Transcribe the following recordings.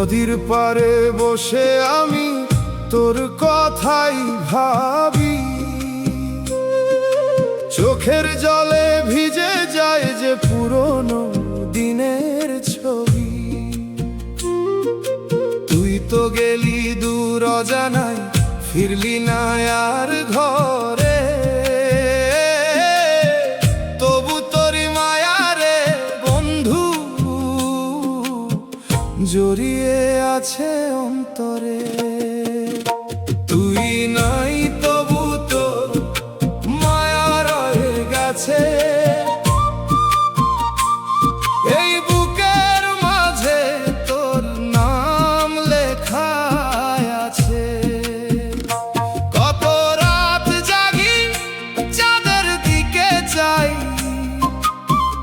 নদীর পাড়ে বসে আমি তোর কথাই ভাবি, চোখের জলে ভিজে যায় যে পুরনো দিনের ছবি। তুই তো গেলি দূর অজানায়, ফিরলি না আর ঘরে, তবু তোর মায়ারে বন্ধু জড়িয়ে আছে অন্তরে। তুই নাই তবু তোর মায়া রয়ে গেছে এই বুকের মাঝে, তোর নাম লেখা আছে। কত রাত জাগি চাঁদের দিকে চাই,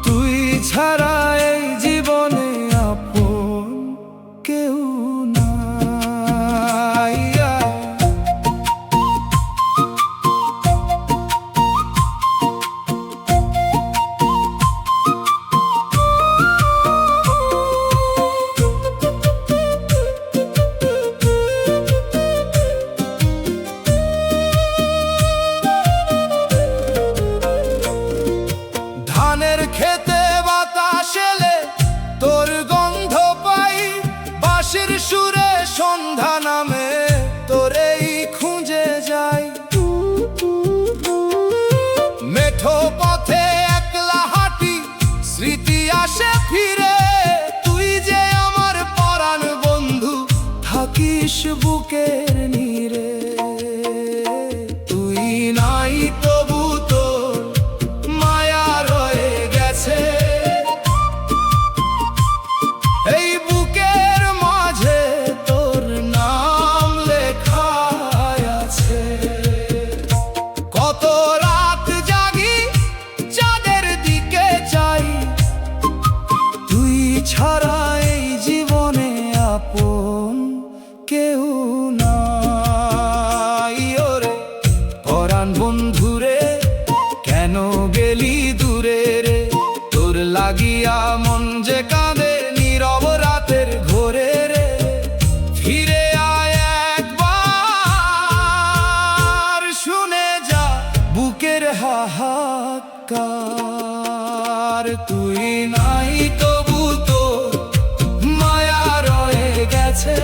তুই ছাড়া এই জীবনে আপন কেউ নাই। ধানের খেতে বাতাস এলে তোর গন্ধ পাই, বাঁশির সুরে সন্ধ্যা নামে তোরেই খুঁজে যাই। মেঠো পথে একলা হাঁটি, স্মৃতি আসে ফিরে, তুই যে আমার পরাণ বন্ধু, থাকিস বুকের নীরে। তুই নাই তবু তোর মায়া রয়ে গেছে এই বুকের মাঝে, তোর নাম লেখা আছে। কত রাত জাগি চাঁদের দিকে চাই, তুই ছাড়া এই জীবনে আপন কেউ নাই। ওরে পরাণ বন্ধুরে কেন গেলি দূরে রে, তোর লাগিয়া মন যে কাঁদে নীরব রাতের ঘোরে রে। ফিরে আয় একবার, শুনে যা বুকের হাহাকার। তুই নাই তবু তোর মায়া রয়ে গেছে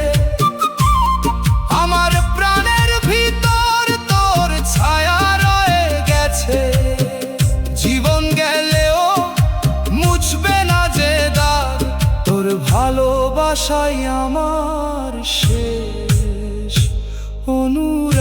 আমার প্রাণের ভিতর, তোর ছায়া রয়ে গেছে। জীবন গেলেও মুছবে না যে দাগ, তোর ভালোবাসাই আমার শেষ অনুরোধ।